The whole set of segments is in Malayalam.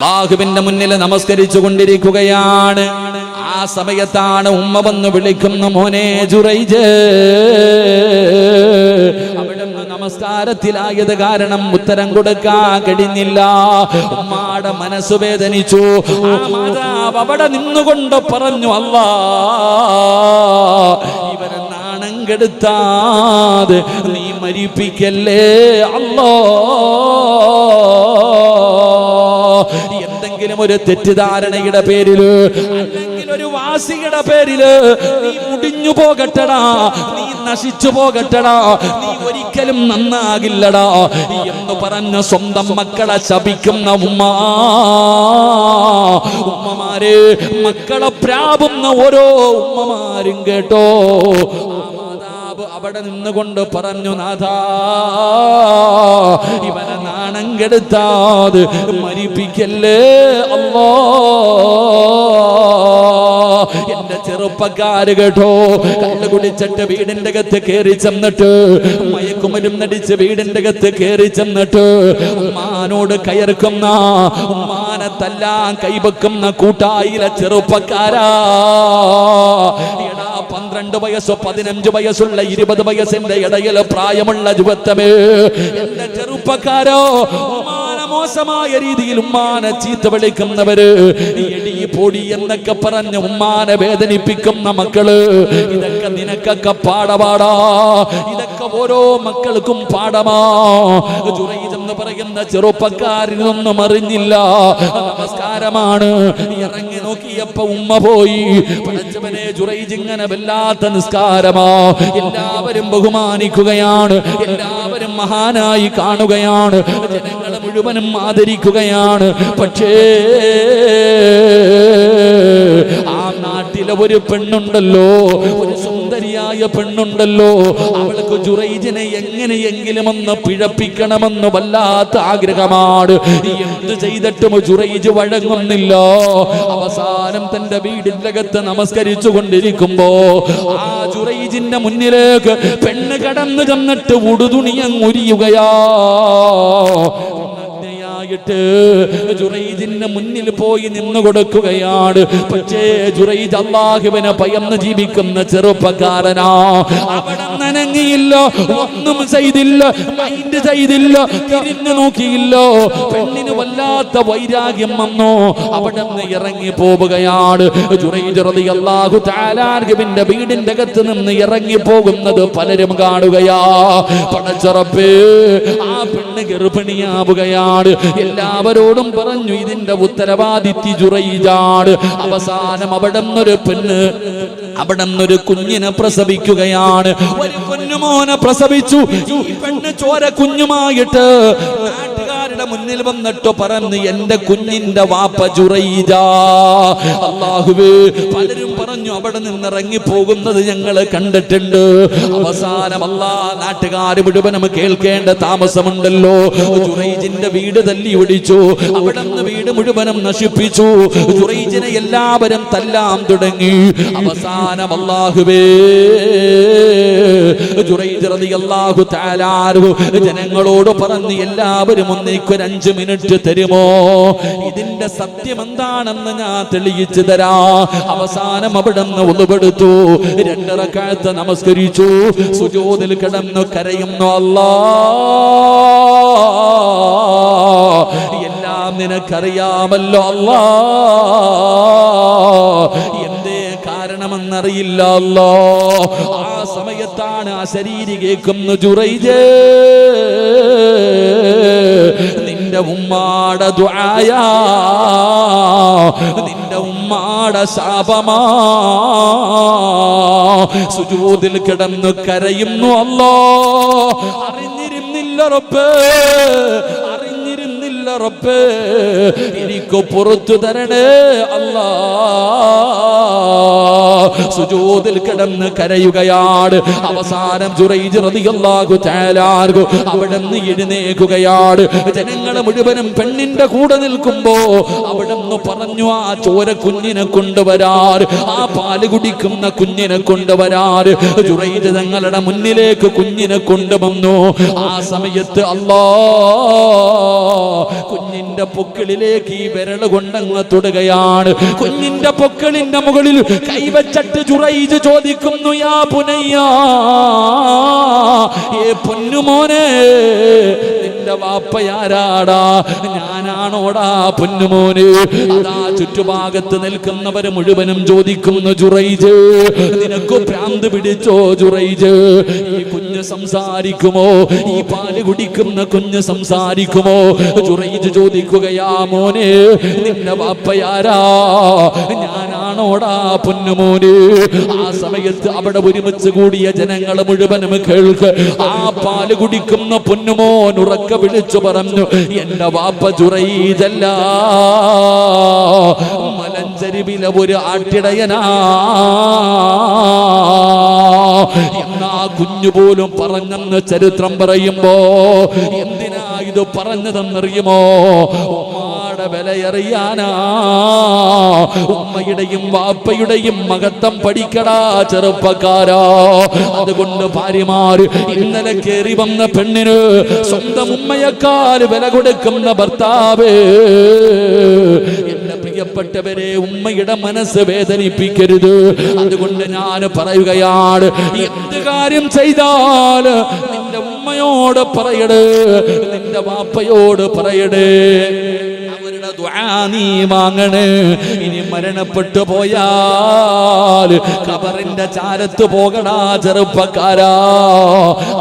അല്ലാഹുവിന്റെ മുന്നിൽ നമസ്കരിച്ചു കൊണ്ടിരിക്കുകയാണ്. ആ സമയത്താണ് ഉമ്മ വന്ന് വിളിക്കുന്ന, മോനെ ജുറൈജ്. അവിടുന്ന് നമസ്കാരത്തിലായത് കാരണം ഉത്തരം കൊടുക്കാൻ കഴിഞ്ഞില്ല. ഉമ്മാടെ മനസ്സ് വേദനിച്ചു. ആ മാതാവ് അവിടെ നിന്നുകൊണ്ട് പറഞ്ഞു, അല്ലാ, ഇവരെ നാണം കെടുത്താതെ നീ മരിപ്പിക്കല്ലേ അല്ലാ. എന്തെങ്കിലും ഒരു തെറ്റിദ്ധാരണയുടെ പേരില്, അല്ലെങ്കിൽ ഒരു വാസിയുടെ പേരില് നീ മുടിഞ്ഞു പോകട്ടടാ, നീ നശിച്ചു പോകട്ടടാ, നീ ഒരിക്കലും നന്നാകില്ലടാ എന്ന് പറഞ്ഞ സ്വന്തം മക്കളെ ശപിക്കുന്ന ഉമ്മമാരെ, മക്കളെ പ്രാപുന്ന ഓരോ ഉമ്മമാരും കേട്ടോ. അവിടെ നിന്നുകൊണ്ട് പറഞ്ഞു, നാഥാ, ഇവനെ നാണം കെടുത്താതെ മരിപ്പിക്കല്ലേ അല്ലാ. എന്റെ ചെറുപ്പക്കാര് കേട്ടോ, കള്ളു കുടിച്ചിട്ട് വീടിന്റെ അകത്ത് കയറി ചെന്നിട്ട്, മയക്കുമരുന്നടിച്ച് വീടിന്റെ അകത്ത് കയറി ചെന്നിട്ട് ഉമ്മാനോട് കയർക്കുന്ന, ഉമ്മാനെ തല്ലാൻ കൈവെക്കുന്ന കൂട്ടായിലെ ചെറുപ്പക്കാരാ. 12 വയസ്സോ 15 വയസ്സുള്ള 20 വയസ്സിന്റെ ഇടയിൽ പ്രായമുള്ള യുവത്വമേ, എന്റെ ചെറുപ്പക്കാരോ, ഉമ്മാനെ മോശമായ രീതിയിൽ ഉമ്മാനെ ചീത്ത വിളിക്കുന്നവര്, എടി പൊടി എന്നൊക്കെ പറഞ്ഞ് ഉമ്മാനെ വേദനിപ്പിക്കുന്ന മക്കള്, ഇതൊക്കെ നിനക്കൊക്കെ പാടപാടാ, ഇതൊക്കെ ഓരോ മക്കൾക്കും പാടമാ. ജുറൈജ് എന്ന് പറയുന്ന ചെറുപ്പക്കാരനൊന്നും അറിഞ്ഞില്ല. നമസ്കാരമാണ്. ഇറങ്ങി നോക്കിയപ്പോ ഉമ്മ പോയി. പഠിച്ചവനെ, ജുറൈജ് ഇങ്ങനെ വല്ലാത്ത നിസ്കാരമാ. എല്ലാവരും ബഹുമാനിക്കുകയാണ്, എല്ലാവരും മഹാനായി കാണുകയാണ്, ജനങ്ങളെ മുഴുവനും ആദരിക്കുകയാണ്. പക്ഷേ ആ നാട്ടിലെ ഒരു പെണ്ണുണ്ടല്ലോ, ഒരു സുന്ദരിയായ പെണ്ണുണ്ടല്ലോ, അവൾക്ക് ജുറൈജിനെ എങ്ങനെയെങ്കിലും ഒന്ന് പിഴപ്പിക്കണമെന്ന് വല്ലാത്ത ആഗ്രഹമാണ്. എന്ത് ചെയ്തിട്ടും ജുറൈജ് വഴങ്ങുന്നില്ല. അവസാനം തന്റെ വീടിന്റെ അകത്ത് നമസ്കരിച്ചു കൊണ്ടിരിക്കുമ്പോ ആ ജുറൈജിന്റെ മുന്നിലേക്ക് പെണ്ണ് കടന്നു ചെന്നിട്ട് ഉടുതുണിയങ്ങുരിയുകയാ. ജുറൈജിന്റെ മുന്നിൽ പോയി നിന്നു കൊടുക്കുകയാണ്. പക്ഷേ ജുറൈജ് അല്ലാഹുവിനെ ഭയന്ന് ജീവിക്കുന്ന ചെറുപ്പക്കാരനാ. അവിടെ നനങ്ങിയില്ല, ഒന്നും ചെയ്തില്ല, മൈൻഡ് ചെയ്തില്ല, തിരിഞ്ഞു നോക്കിയില്ല. പെണ്ണിന് വല്ലാത്ത വൈരാഗ്യം വന്നു. അവിടെ നിന്ന് ഇറങ്ങി പോവുകയാണ്. ജുറൈജ് റളിയല്ലാഹു തആല അൻഹുവിന്റെ വീടിന്റെ അകത്ത് നിന്ന് ഇറങ്ങി പോകുന്നത് പലരും കാണുകയാ. പടച്ചറപ്പേ, ആ പെണ്ണ് ഗർഭിണിയാവുകയാണ്. എല്ലാവരോടും പറഞ്ഞു, ഇതിന്റെ ഉത്തരവാദിത്വം ജുറൈജാണ്. അവസാനം അവിടെ നിന്നൊരു പെണ്ണ്, അവിടെ നിന്നൊരു കുഞ്ഞിനെ പ്രസവിക്കുകയാണ്. ഒരു കുഞ്ഞുമോനെ പ്രസവിച്ചു. ഈ പെണ്ണ് ചോര കുഞ്ഞുമായിട്ട് നാട്ടുകാരുടെ മുന്നിൽ വന്നിട്ട് പറഞ്ഞു, എന്റെ കുഞ്ഞിന്റെ വാപ്പ ജുറൈജാ. അല്ലാഹുവേ, പലരും പറഞ്ഞു അവിടെ നിന്ന് ഇറങ്ങി പോകുന്നത് ഞങ്ങൾ കണ്ടിട്ടുണ്ട്. അവസാനം നാട്ടുകാർ മുഴുവനും കേൾക്കേണ്ട താമസമുണ്ടല്ലോ. ജുറൈജിന്റെ വീട് തല്ലി ഒടിച്ചു, അവിടെ നിന്ന് വീട് മുഴുവനും നശിപ്പിച്ചു. ജുറൈജിനെ എല്ലാവരും തല്ലാൻ തുടങ്ങി. അവസാനം അല്ലാഹുവേ, ജുറൈജ് റളിയല്ലാഹു തആല ജനങ്ങളോട് പറഞ്ഞു, എല്ലാവരും ഒന്നേക്ക് 5 മിനിറ്റ് തരുമോ? ഇതിന്റെ സത്യം എന്താണെന്ന് ഞാൻ തെളിയിച്ചു തരാ. അവസാനം അവിടെ നിന്ന് ഉളുവെടുത്തു, 2 റക്അത്ത് നമസ്കരിച്ചു, സുജൂദിൽ കിടന്നു കരയുന്നു, അല്ലാ, എല്ലാം നിനക്കറിയാമല്ലോ അല്ലാ, എന്തേ കാരണമെന്നറിയില്ല അല്ലാ. ആ സമയത്താണ് ആ ശരീരി കേൾക്കുന്നു, ജുറൈജ്, നിന്റെ ഉമ്മാടെ ദുആയാ, നിന്റെ ഉമ്മാടെ ശാപമാ. സുജൂദിൽ കിടന്നു കരയുന്നു, അല്ലാ, അറിഞ്ഞിരുന്നില്ല റബ്ബേ, അറിഞ്ഞിരുന്നില്ല റബ്ബേ, എനിക്ക് പുറത്തു തരണേ അല്ലാ. സുജൂദിൽ കിടന്ന് കരയുകയാണ്. അവസാനം ജുറൈജ് റളിയല്ലാഹു തആല അൻഹു അവിടുന്ന് എഴുന്നേൽക്കുകയാണ്. ജനങ്ങൾ മുഴുവനും പെണ്ണിന്റെ കൂടെ നിൽക്കുമ്പോ അവിടുന്ന് പറഞ്ഞു, ആ ചോര കുഞ്ഞിനെ കൊണ്ടുവരാർ, ആ പാല് കുടിക്കുന്ന കുഞ്ഞിനെ കൊണ്ടുവരാർ. ജുറൈജ് തങ്ങളുടെ മുന്നിലേക്ക് കുഞ്ഞിനെ കൊണ്ടുവന്നു. ആ സമയത്ത് കുഞ്ഞിന്റെ പൊക്കിളിലേക്ക് ഈ വിരൽ കൊണ്ടങ്ങ് തൊടുകയാണ്. കുഞ്ഞിന്റെ പൊക്കിളിന്റെ മുകളിൽ കൈവച്ചിട്ട് ജുറൈജ് ചോദിക്കുന്നു, യാ പുനയ്യ, ഏ പൊന്നുമോനെ, നിന്റെ വാപ്പയാരാടാ? ഞാനാണോടാ പൊന്നുമോന്? അതാ ചുറ്റുഭാഗത്ത് നിൽക്കുന്നവര് മുഴുവനും ചോദിക്കുന്നു, ജുറൈജ് നിനക്ക് ഭ്രാന്ത് പിടിച്ചോ ജുറൈജ്? ഈ കുഞ്ഞ് സംസാരിക്കുമോ? ഈ പാല് കുടിക്കുന്ന കുഞ്ഞ് സംസാരിക്കുമോ? ജുറൈജ് ചോദിക്കുകയാ, മോനെ നിന്റെ വാപ്പയാരാ? ഞാനാണോടാ പൊന്നുമോന്? ആ സമയത്ത് അവിടെ ഒരുമിച്ച് കൂടിയ ജനങ്ങൾ മുഴുവനും കേൾക്ക്. ആ പാല് കുടിക്കുന്ന പൊന്നുമോൻ ഉറക്കെ വിളിച്ചു പറഞ്ഞു, എന്റെ വാപ്പ ജുറൈജല്ല, മലഞ്ചരിവിലെ ഒരു ആട്ടിടയനാ. എന്നാ കുഞ്ഞു പോലും പറഞ്ഞെന്ന് ചരിത്രം പറയുമ്പോ എന്തിനാ ഇത് പറഞ്ഞതെന്നറിയുമോ? ഉമ്മയുടെ വിലയറിയാനാ. ഉമ്മയുടെയും വാപ്പയുടെയും മഹത്വം പഠിക്കടാ ചെറുപ്പക്കാരാ. അതുകൊണ്ട് ഭാര്യമാര്, ഇന്നലെ കേറി വന്ന പെണ്ണിന് സ്വന്തം ഉമ്മയെക്കാൾ വില കൊടുക്കുന്ന ഭർത്താവ്, എന്റെ പ്രിയപ്പെട്ടവരെ, ഉമ്മയുടെ മനസ്സ് വേദനിപ്പിക്കരുത്. അതുകൊണ്ട് ഞാൻ പറയുകയാണ്, എന്ത് കാര്യം ചെയ്താൽ നിന്റെ ഉമ്മയോട് പറയട്, നിന്റെ വാപ്പയോട് പറയട്, അവരുടെ ദുആ നീ വാങ്ങണ്. ഇനി മരണപ്പെട്ടു പോയാൽ ഖബറിന്റെ ചാരത്ത് പോകടാ ചെറുപ്പക്കാരാ.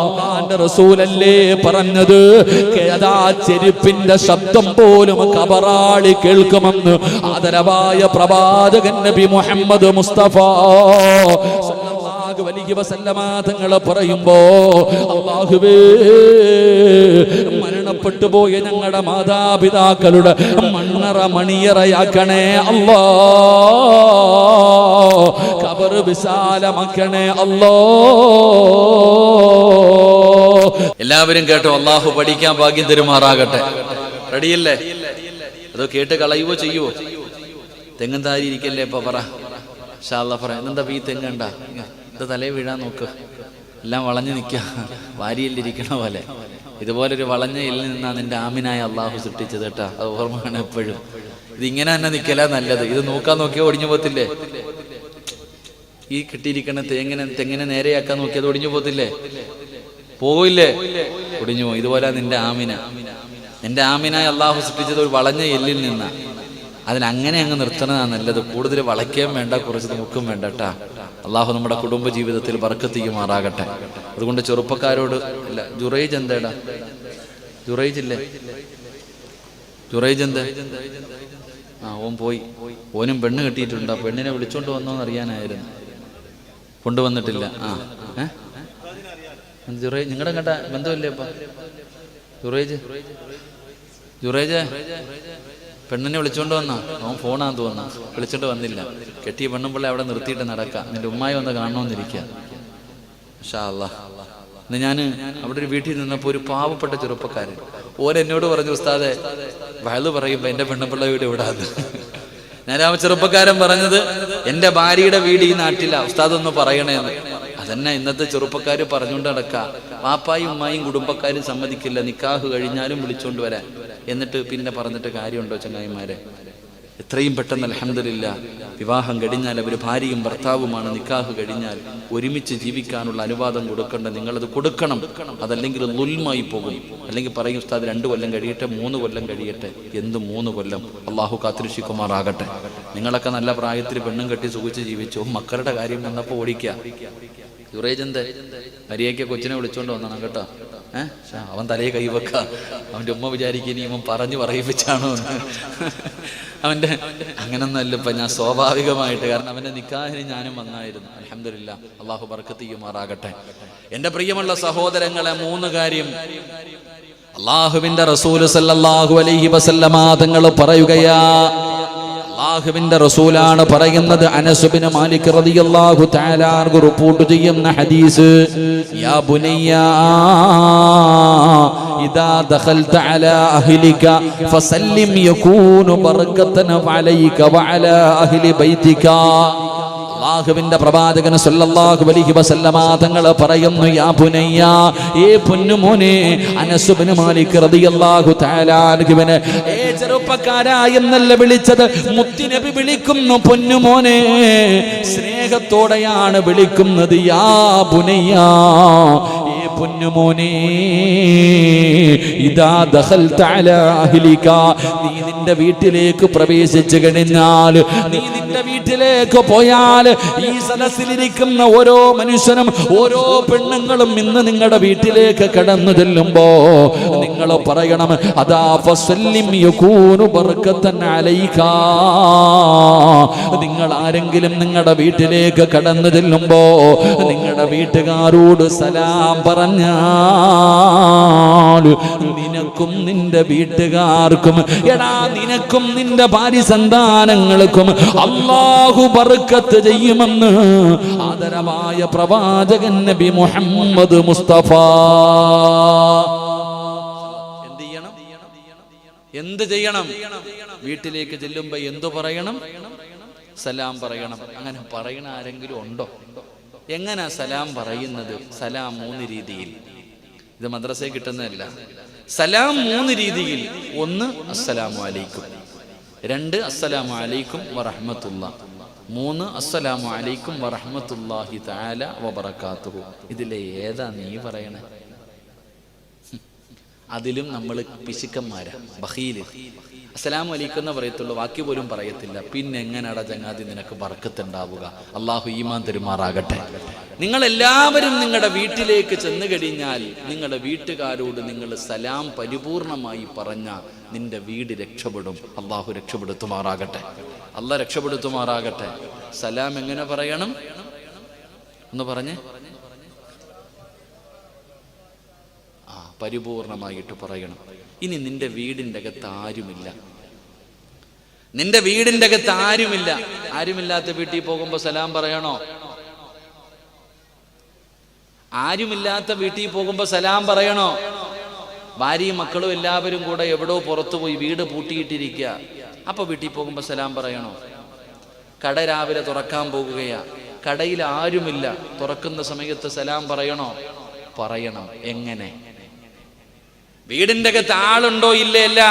അല്ലാഹുവിന്റെ റസൂലല്ലേ പറഞ്ഞത്, അതാ ചെരുപ്പിന്റെ ശബ്ദം പോലും ഖബറാളി കേൾക്കുമെന്ന് ആദരവായ പ്രവാചകൻ നബി മുഹമ്മദ് മുസ്തഫ വലിയ വസല്ലമ തങ്ങൾ പറയുമ്പോ, അല്ലാഹുവേ, മരണപ്പെട്ടു പോയ ഞങ്ങളുടെ മാതാപിതാക്കളുടെ മണ്ണറ മണിയറയാക്കണേ അല്ലാ, ഖബർ വിശാലമാക്കണേ അല്ലാ. എല്ലാവരും കേട്ടോ, അല്ലാഹു പഠിക്കാൻ ഭാഗ്യം തരുമാറാകട്ടെ. റെഡിയല്ലേ? അതോ കേട്ട് കളയുവോ ചെയ്യുവോ? തെങ്ങും താരി ഇരിക്കല്ലേ? ഇപ്പൊ പറ, പറ. എന്താ ഈ തെങ്ങണ്ട ഇത് തലേ വീഴാൻ നോക്ക്, എല്ലാം വളഞ്ഞു നിൽക്കുക, വാരിയല്ലിരിക്കണ പോലെ. ഇതുപോലൊരു വളഞ്ഞ ഇല്ലിൽ നിന്നാണ് നിന്റെ ആമിനായ അള്ളാഹു സൃഷ്ടിച്ചത് കേട്ടാ. അത് ഓർമ്മയാണ് എപ്പോഴും. ഇതിങ്ങനെ തന്നെ നിൽക്കല നല്ലത്. ഇത് നോക്കാൻ നോക്കിയാൽ ഒടിഞ്ഞു പോത്തില്ലേ? ഈ കിട്ടിയിരിക്കണ തെങ്ങിനെ നേരെയാക്കാൻ നോക്കിയത് ഒടിഞ്ഞു പോത്തില്ലേ? പോയില്ലേ? ഒടിഞ്ഞു പോയി. ഇതുപോലെ നിന്റെ ആമിന, നിന്റെ ആമിനായ അള്ളാഹു സൃഷ്ടിച്ചത് ഒരു വളഞ്ഞ എല്ലിൽ നിന്നാ. അതിനങ്ങനെ അങ്ങ് നിർത്തണതാണ് നല്ലത്. കൂടുതൽ വളയ്ക്കുകയും വേണ്ട, കുറച്ച് നോക്കും വേണ്ട കേട്ടാ. അള്ളാഹു നമ്മുടെ കുടുംബ ജീവിതത്തിൽ ബർക്കത്തിക്കുമാറാകട്ടെ. അതുകൊണ്ട് ചെറുപ്പക്കാരോട് ഇല്ല, ജുറൈജ് എന്തേടാ? ജുറൈജ് ഇല്ലേ? ജുറൈജ് എന്ത്? ഓൻ പോയി. ഓനും പെണ്ണ് കിട്ടിയിട്ടുണ്ട്. ആ പെണ്ണിനെ വിളിച്ചോണ്ട് വന്നോന്ന് അറിയാനായിരുന്നു. കൊണ്ടുവന്നിട്ടില്ല. ജുറൈജ് നിങ്ങളുടെ കേട്ട ബന്ധമില്ലേ അപ്പ? ജുറൈജ് പെണ്ണിനെ വിളിച്ചോണ്ട് വന്നാ? അവൻ ഫോണാന്ന് തോന്നാ, വിളിച്ചോണ്ട് വന്നില്ല. കെട്ടിയ പെണ്ണുമ്പിള്ളെ അവിടെ നിർത്തിയിട്ട് നടക്കാം. നിന്റെ ഉമ്മായി വന്ന് കാണണമെന്നിരിക്കുക. മാഷാ അല്ലാഹ്. ഇന്ന് ഞാൻ അവിടെ ഒരു വീട്ടിൽ നിന്നപ്പോൾ ഒരു പാവപ്പെട്ട ചെറുപ്പക്കാരൻ എന്നോട് പറഞ്ഞു, ഉസ്താദെ വയല് പറയുമ്പോ എന്റെ പെണ്ണുപിള്ള വീട് ഇവിടാന്ന്. ഞാൻ ആ ചെറുപ്പക്കാരൻ പറഞ്ഞത്, എന്റെ ഭാര്യയുടെ വീട് ഈ നാട്ടിലാ, ഉസ്താദ് ഒന്ന് പറയണേന്ന്. അതന്നെ ഇന്നത്തെ ചെറുപ്പക്കാര് പറഞ്ഞുകൊണ്ട് നടക്കാം. വാപ്പായും ഉമ്മായും കുടുംബക്കാരും സമ്മതിക്കില്ല നിക്കാഹ് കഴിഞ്ഞാലും വിളിച്ചോണ്ട് വരാൻ. എന്നിട്ട് പിന്നെ പറഞ്ഞിട്ട് കാര്യമുണ്ടോ ചങ്ങായിമാരെ? എത്രയും പെട്ടെന്ന് അൽഹംദുലില്ലാഹ് വിവാഹം കഴിഞ്ഞാൽ അവർ ഭാര്യയും ഭർത്താവുമാണ്. നിക്കാഹ് കഴിഞ്ഞാൽ ഒരുമിച്ച് ജീവിക്കാനുള്ള അനുവാദം കൊടുക്കേണ്ട നിങ്ങളത് കൊടുക്കണം. അതല്ലെങ്കിൽ ളുൽമായി പോകും. അല്ലെങ്കിൽ പറയും, ഉസ്താദ് 2 കൊല്ലം കഴിയട്ടെ, 3 കൊല്ലം കഴിയട്ടെ. എന്ത് 3 കൊല്ലം? അള്ളാഹു കാത്തിരക്ഷിക്കുമാറാകട്ടെ. നിങ്ങളൊക്കെ നല്ല പ്രായത്തിൽ പെണ്ണും കെട്ടി സുഖിച്ച് ജീവിച്ചു. മക്കളുടെ കാര്യം വന്നപ്പോൾ ഓടിക്കുക. ജുറൈജ് മരിയയ്ക്ക് കൊച്ചിനെ വിളിച്ചോണ്ട് വന്നണം കേട്ടോ. അവൻ തലയെ കൈവെക്ക. അവന്റെ ഉമ്മ വിചാരിക്കും ഇവൻ പറഞ്ഞു പറയിപ്പിച്ചാണോ എന്ന്. അവന്റെ അങ്ങനൊന്നല്ല ഇപ്പൊ ഞാൻ സ്വാഭാവികമായിട്ട്, കാരണം അവന്റെ നിക്കാഹിന് ഞാനും വന്നായിരുന്നു. അൽഹംദുലില്ലാഹ്, അള്ളാഹു ബർക്കത്ത് ചെയ്യുമാറാകട്ടെ. എന്റെ പ്രിയമുള്ള സഹോദരങ്ങളെ, 3 കാര്യം അള്ളാഹുവിന്റെ റസൂൽ സല്ലല്ലാഹു അലൈഹി വസല്ലമ തങ്ങൾ പറയുകയാ. അല്ലാഹുവിന്റെ റസൂലാണ് പറയുന്നത്. അനസ് ബിൻ മാലിക് റളിയല്ലാഹു തആല അൻഹു റിപ്പോർട്ട് ചെയ്യുന്ന ഹദീസ്, യാ ബുനയ്യാ ഇദാ ദഖൽത അലാ അഹ്ലിക ഫസല്ലിം യകൂനു ബർകതൻ അലൈക വഅലാ അഹ്ലി ബൈതിക. അല്ലാഹുവിന്റെ പ്രവാചകൻ സല്ലല്ലാഹു അലൈഹി വസല്ലമ തങ്ങൾ പറയുന്നു, യാ ബുനയ്യ, ഏ പൊന്നുമോനെ. അനസ് ബിൻ മാലിക് റളിയല്ലാഹു തആല അൻഹുവിനെ ഏ ചെറുപ്പക്കാരാ എന്നല്ല വിളിച്ചത്, മുത്തുനബി വിളിക്കുന്നു പൊന്നുമോനെ. സ്നേഹത്തോടെയാണ് വിളിക്കുന്നത്. യാ ബുനയ്യ, ഏ പൊന്നുമോനെ. ഇദാ ദഖൽത അലാ അഹ്ലിക, നീ നിന്റെ വീട്ടിലേക്ക് പ്രവേശിച്ചു കഴിഞ്ഞാൽ, നീ നിന്റെ വീട്ടിലേക്ക് പോയാൽ, ഈ സദസ്സിലിരിക്കുന്ന ഓരോ മനുഷ്യനും ഓരോ പെണ്ണുങ്ങളും ഇന്ന് നിങ്ങളുടെ വീട്ടിലേക്ക് കടന്നു ചെല്ലുമ്പോ നിങ്ങൾ പറയണം, അതാ ഫസല്ലിം യകൂനു ബർകതൻ അലൈക. നിങ്ങൾ ആരെങ്കിലും നിങ്ങളുടെ വീട്ടിലേക്ക് കടന്നു ചെല്ലുമ്പോ നിങ്ങളുടെ വീട്ടുകാരോട് സലാം പറഞ്ഞാൽ നിനക്കും നിന്റെ വീട്ടുകാർക്കും, എടാ നിനക്കും നിന്റെ ഭാര്യ സന്താനങ്ങൾക്കും അല്ലാഹു ബർക്കത്ത് ചെയ്യുമെന്ന് ആദരവായ പ്രവാചകൻ നബി മുഹമ്മദ് മുസ്തഫ. എന്ത് ചെയ്യണം? വീട്ടിലേക്ക് ചെല്ലുമ്പോ എന്തു പറയണം? സലാം പറയണം. അങ്ങനെ പറയണ ആരെങ്കിലും ഉണ്ടോ? എങ്ങനെ സലാം പറയുന്നത്? സലാം 3 രീതിയിൽ. ഇത് മദ്രസയിൽ കിട്ടുന്നതല്ല. സലാം 3 രീതിയിൽ. 1 അസ്സലാമു അലൈക്കും, 2 അസ്സലാമു അലൈക്കും വറഹ്മത്തുള്ളാഹി, 3 അസ്സലാമു അലൈക്കും വറഹ്മത്തുള്ളാഹി തആല വബറകാതുഹു. ഇതിലെ ഏതാ നീ പറയണേ? അതിലും നമ്മൾ പിശുക്കന്മാരാ, ബഖീല്. അസ്സലാമു അലൈക്കും എന്ന് പറയത്തുള്ളൂ, ബാക്കി പോലും പറയത്തില്ല. പിന്നെ എങ്ങനെയാടാ ചങ്ങാതി നിനക്ക് ബർക്കത്തുണ്ടാവുക? അള്ളാഹു ഈമാൻ തരുമാറാകട്ടെ. നിങ്ങൾ എല്ലാവരും നിങ്ങളുടെ വീട്ടിലേക്ക് ചെന്ന് കഴിഞ്ഞാൽ നിങ്ങളുടെ വീട്ടുകാരോട് നിങ്ങൾ സലാം പരിപൂർണമായി പറഞ്ഞാൽ നിന്റെ വീട് രക്ഷപ്പെടും. അള്ളാഹു രക്ഷപ്പെടുത്തുമാറാകട്ടെ. അള്ളാഹ് രക്ഷപ്പെടുത്തുമാറാകട്ടെ. സലാം എങ്ങനെ പറയണം ഒന്ന് പറഞ്ഞേ. പരിപൂർണമായിട്ട് പറയണം. ഇനി നിന്റെ വീടിൻ്റെ അകത്ത് ആരുമില്ല, നിന്റെ വീടിൻ്റെ അകത്ത് ആരുമില്ല, ആരുമില്ലാത്ത വീട്ടിൽ പോകുമ്പോ സലാം പറയണോ? ആരുമില്ലാത്ത വീട്ടിൽ പോകുമ്പോ സലാം പറയണോ? ഭാര്യയും മക്കളും എല്ലാവരും കൂടെ എവിടോ പുറത്തുപോയി വീട് പൂട്ടിയിട്ടിരിക്കുക, അപ്പൊ വീട്ടിൽ പോകുമ്പോ സലാം പറയണോ? കട രാവിലെ തുറക്കാൻ പോകുകയാ, കടയിൽ ആരുമില്ല, തുറക്കുന്ന സമയത്ത് സലാം പറയണോ? പറയണം. എങ്ങനെ? വീടിൻ്റെ അകത്ത് ആളുണ്ടോ ഇല്ലല്ല,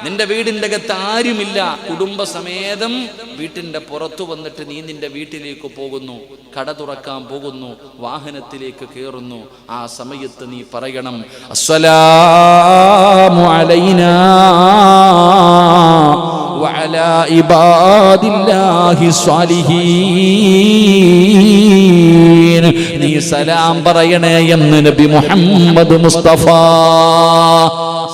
നിന്റെ വീടിൻ്റെ അകത്ത് ആരുമില്ല, കുടുംബസമേതം വീട്ടിൻ്റെ പുറത്തു വന്നിട്ട് നീ നിന്റെ വീട്ടിലേക്ക് പോകുന്നു, കട തുറക്കാൻ പോകുന്നു, വാഹനത്തിലേക്ക് കയറുന്നു. ആ സമയത്ത് നീ പറയണം, അസ്സലാമു അലൈനാ വഅലാ ഇബാദില്ലാഹി സ്വാലിഹീൻ. നീ സലാം പറയണേ എന്ന് നബി മുഹമ്മദ് മുസ്തഫ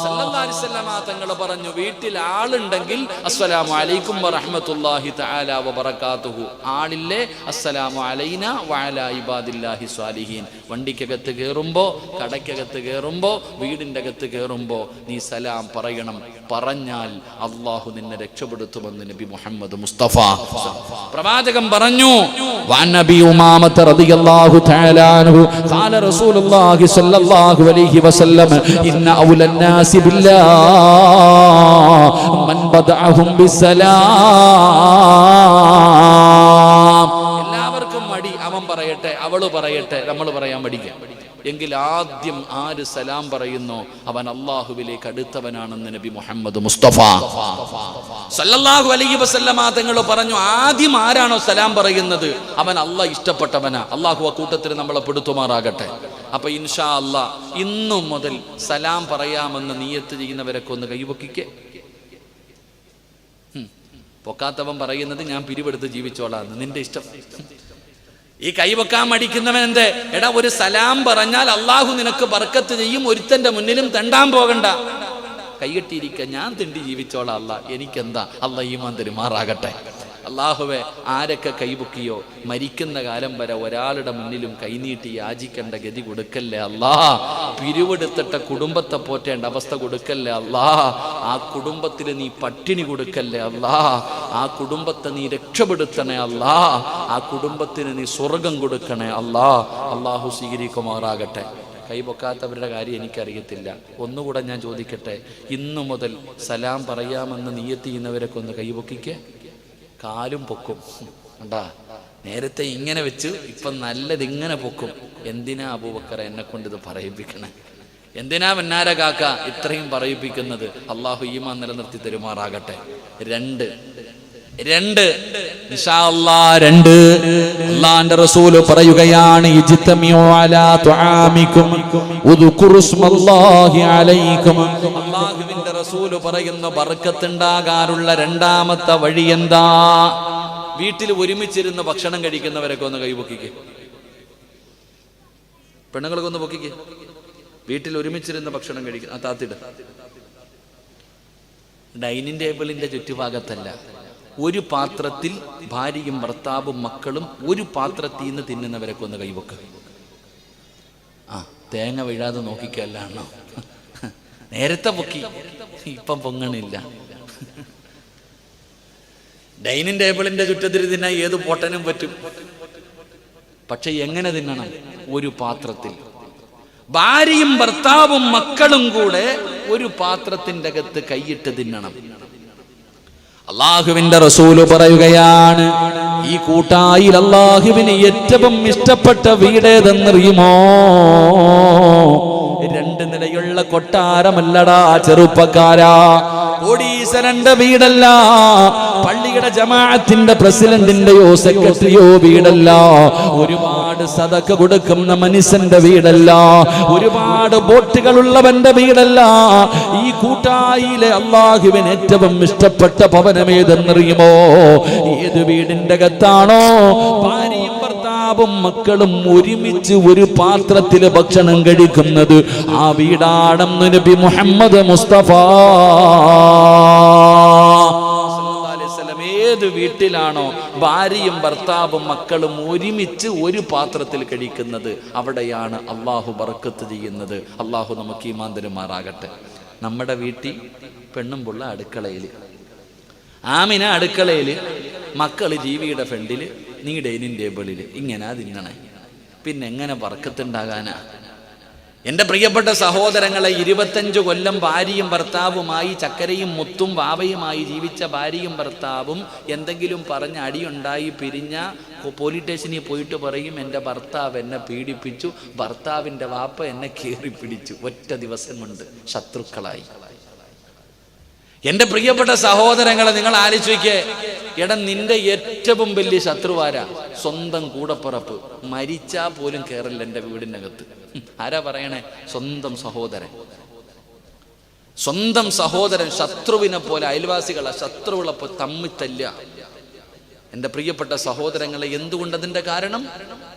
സല്ലല്ലാഹു അലൈഹി വസല്ലം തങ്ങൾ പറഞ്ഞു. വീട്ടിൽ ആളുണ്ടെങ്കിൽ അസ്സലാമു അലൈക്കും വറഹ്മത്തുള്ളാഹി തആല വബറകാതുഹു. ആളില്ലേ അസ്സലാമു അലൈനാ വഅലാ ഇബാദില്ലാഹി സ്വാലിഹീൻ. വണ്ടിക്കകത്ത് കയറുമ്പോ, കടയ്ക്കകത്ത് കയറുമ്പോ, വീടിൻ്റെ അകത്ത് കയറുമ്പോ നീ സലാം പറയണം. പറഞ്ഞാൽ അള്ളാഹു നിന്നെ രക്ഷപ്പെടുത്തുമെന്ന് നബി മുഹമ്മദ് മുസ്തഫ പ്രവാചകൻ പറഞ്ഞു. വഅൻ നബി ഉമാമത റളിയല്ലാഹു തആല അൻഹു ഖാല റസൂലുള്ളാഹി സ്വല്ലല്ലാഹു അലൈഹി വസല്ലം ഇന്ന ഔലൻ നാസി ബില്ലാഹ് മൻ ബദഅഹും ബിസ്സലാം. എല്ലാവർക്കും മടി, അവൻ പറയട്ടെ, അവള് പറയട്ടെ, നമ്മൾ പറയാൻ പഠിക്കാം. എങ്കിൽ ആദ്യം ആര് സലാം പറയുന്നോ അവൻ അള്ളാഹുവിലേക്ക് അടുത്തവനാണെന്ന് നബി മുഹമ്മദ് മുസ്തഫ സല്ലല്ലാഹു അലൈഹി വസല്ലമ തങ്ങൾ പറഞ്ഞു. ആദ്യം ആരാണോ സലാം പറയുന്നത് അവൻ അള്ളാഹ് ഇഷ്ടപ്പെട്ടവനാ. അള്ളാഹു ആ കൂട്ടത്തിൽ നമ്മളെ പെടുത്തുമാറാകട്ടെ. അപ്പൊ ഇൻഷാ അള്ളാഹ് ഇന്നു മുതൽ സലാം പറയാമെന്ന് നിയ്യത്ത് ചെയ്യുന്നവരൊക്കെ ഒന്ന് കൈവക്കിക്കേ. പൊക്കാത്തവൻ പറയുന്നത് ഞാൻ പിരിവെടുത്ത് ജീവിച്ചോളാന്ന്, നിന്റെ ഇഷ്ടം. ഈ കൈവക്കാൻ മടിക്കുന്നവൻ എന്ത്? എടാ, ഒരു സലാം പറഞ്ഞാൽ അള്ളാഹു നിനക്ക് ബർക്കത്ത് ചെയ്യും, ഒരുത്തന്റെ മുന്നിലും തെണ്ടാൻ പോകണ്ട, കൈകെട്ടിയിരിക്ക, ഞാൻ തെണ്ടി ജീവിച്ചോളാം, അല്ലാ എനിക്കെന്താ, അല്ലാഹ് ഈമാൻ തരുമാറാകട്ടെ. അള്ളാഹുവെ ആരൊക്കെ കൈപൊക്കിയോ മരിക്കുന്ന കാലം വരെ ഒരാളുടെ മുന്നിലും കൈനീട്ടി യാചിക്കേണ്ട ഗതി കൊടുക്കല്ലേ അല്ലാ. പിരിവെടുത്തിട്ട കുടുംബത്തെ പോറ്റേണ്ട അവസ്ഥ കൊടുക്കല്ലേ അല്ലാ. ആ കുടുംബത്തിൽ നീ പട്ടിണി കൊടുക്കല്ലേ അല്ലാ. ആ കുടുംബത്തെ നീ രക്ഷപ്പെടുത്തണേ അല്ലാ. ആ കുടുംബത്തിന് നീ സ്വർഗം കൊടുക്കണേ അല്ലാ. അള്ളാഹു സ്വീകരിക്കുമാറാകട്ടെ. കൈപൊക്കാത്തവരുടെ കാര്യം എനിക്കറിയത്തില്ല. ഒന്നുകൂടെ ഞാൻ ചോദിക്കട്ടെ, ഇന്നു മുതൽ സലാം പറയാമെന്ന് നിയ്യത്ത് ചെയ്യുന്നവരൊക്കെ ഒന്ന് കൈപൊക്കിക്ക്. കാലും പൊക്കും കണ്ടാ. നേരത്തെ ഇങ്ങനെ വെച്ച് ഇപ്പം നല്ലതിങ്ങനെ പൊക്കും. എന്തിനാ അബൂബക്കർ എന്നെ കൊണ്ട് ഇത് പറയിപ്പിക്കണേ? എന്തിനാ വന്നാര കാക്ക ഇത്രയും പറയിപ്പിക്കുന്നത്? അള്ളാഹു ഈമാൻ നിലനിർത്തി തരുമാറാകട്ടെ. രണ്ട് ഇൻഷാ അല്ലാഹ് അല്ലാഹുവിന്റെ റസൂൽ പറയുകയാണ്, ഇജ്തമിഉ അലാ തുആമികും ഉദ്കുറു ഇസ്മല്ലാഹി അലൈക്കും. അല്ലാഹുവിന്റെ റസൂൽ പറയുന്നു, ബർക്കത്തുണ്ടാകാനുള്ള രണ്ടാമത്തെ വഴി എന്താ? വീട്ടിൽ ഒരുമിച്ചിരുന്ന് ഭക്ഷണം കഴിക്കുന്നവരൊക്കെ ഒന്ന് കൈപൊക്കിക്ക്. പെണ്ണുങ്ങളൊക്കെ ഒന്ന് പൊക്കിക്ക്. വീട്ടിൽ ഒരുമിച്ചിരുന്ന് ഭക്ഷണം കഴിക്കുന്ന താത്തിട്. ഡൈനിങ് ടേബിളിന്റെ ചുറ്റുഭാഗത്തല്ല, ഒരു പാത്രത്തിൽ ഭാര്യയും ഭർത്താവും മക്കളും ഒരു പാത്രത്തിൽ നിന്ന് തിന്നുന്നവരൊക്കെ ഒന്ന് കൈവെക്കുക. തേങ്ങ വീഴാതെ നോക്കിക്കല്ലാണോ? നേരത്തെ പൊക്കി, ഇപ്പം പൊങ്ങണില്ല. ഡൈനിങ് ടേബിളിന്റെ ചുറ്റത്തിൽ തിന്നാൻ ഏത് പൊട്ടനും പറ്റും. പക്ഷെ എങ്ങനെ തിന്നണം? ഒരു പാത്രത്തിൽ. ഭാര്യയും ഭർത്താവും മക്കളും കൂടെ ഒരു പാത്രത്തിന്റെ അകത്ത് കൈയിട്ട് തിന്നണം. അള്ളാഹുവിന്റെ റസൂല് പറയുകയാണ്, ഈ കൂട്ടായിൽ അള്ളാഹുവിന് ഏറ്റവും ഇഷ്ടപ്പെട്ട വീടേതെന്നറിയുമോ? 2 നിലയുള്ള കൊട്ടാരമല്ലടാ ചെറുപ്പക്കാരാ. കോടീശ്വരന്റെ വീടല്ല, പള്ളിയുടെ ജമാഅത്തിന്റെ പ്രസിഡന്റിന്റെയോ സെക്രട്ടറിയോ വീടല്ല, ഒരുപാട് സദഖ കൊടുക്കുന്ന മനുഷ്യന്റെ വീടല്ല, ഒരുപാട് ബോട്ടുകളുള്ളവന്റെ വീടല്ല. ഈ കൂട്ടായിലെ അള്ളാഹുവിന് ഏറ്റവും ഇഷ്ടപ്പെട്ട ഭവനമേതെന്നറിയുമോ? ഏത് വീടിന്റെ അകത്താണോ ഭാര്യയും ഭർത്താവും മക്കളും ഒരുമിച്ച് ഒരു പാത്രത്തിൽ ഭക്ഷണം കഴിക്കുന്നത്, ആ വീടാണെന്ന് നബി മുഹമ്മദ് മുസ്തഫ. ഏത് വീട്ടിലാണോ ഭാര്യയും ഭർത്താവും മക്കളും ഒരുമിച്ച് ഒരു പാത്രത്തിൽ കഴിക്കുന്നത്, അവിടെയാണ് അള്ളാഹു ബർക്കത്ത് ചെയ്യുന്നത്. അള്ളാഹു നമുക്ക് ഈമാൻ തരുമാറാകട്ടെ. നമ്മുടെ വീട്ടിൽ പെണ്ണും പുള്ള അടുക്കളയിൽ, ആമിന അടുക്കളയിൽ, മക്കള് ടിവിയുടെ ഫ്രണ്ടിൽ, നീ ഡൈനിങ് ടേബിളിൽ. ഇങ്ങനെ തിന്നണേ. പിന്നെ എങ്ങനെ ബർക്കത്തുണ്ടാകാനാ? എൻ്റെ പ്രിയപ്പെട്ട സഹോദരങ്ങളെ, 25 കൊല്ലം ഭാര്യയും ഭർത്താവുമായി ചക്കരയും മുത്തും വാവയുമായി ജീവിച്ച ഭാര്യയും ഭർത്താവും എന്തെങ്കിലും പറഞ്ഞ് അടിയുണ്ടായി പിരിഞ്ഞ പോലീസ് സ്റ്റേഷനിൽ പോയിട്ട് പറയും, എൻ്റെ ഭർത്താവ് എന്നെ പീഡിപ്പിച്ചു, ഭർത്താവിൻ്റെ വാപ്പ എന്നെ കയറി പിടിച്ചു. ഒറ്റ ദിവസം കൊണ്ട് ശത്രുക്കളായി. എൻ്റെ പ്രിയപ്പെട്ട സഹോദരങ്ങളെ, നിങ്ങൾ ആലോചിക്കേ, എടാ നിന്റെ ഏറ്റവും വലിയ ശത്രുവാരാ? സ്വന്തം കൂടപ്പുറപ്പ്. മരിച്ചാ പോലും കയറില്ല എൻ്റെ വീടിനകത്ത്. ആരാ പറയണേ? സ്വന്തം സഹോദരൻ. സ്വന്തം സഹോദരൻ ശത്രുവിനെ പോലെ, അയൽവാസികളെ ശത്രുവിളെ പോലെ തമ്മിത്തല്ല. എൻ്റെ പ്രിയപ്പെട്ട സഹോദരങ്ങളെ, എന്തുകൊണ്ട്? അതിൻ്റെ കാരണം,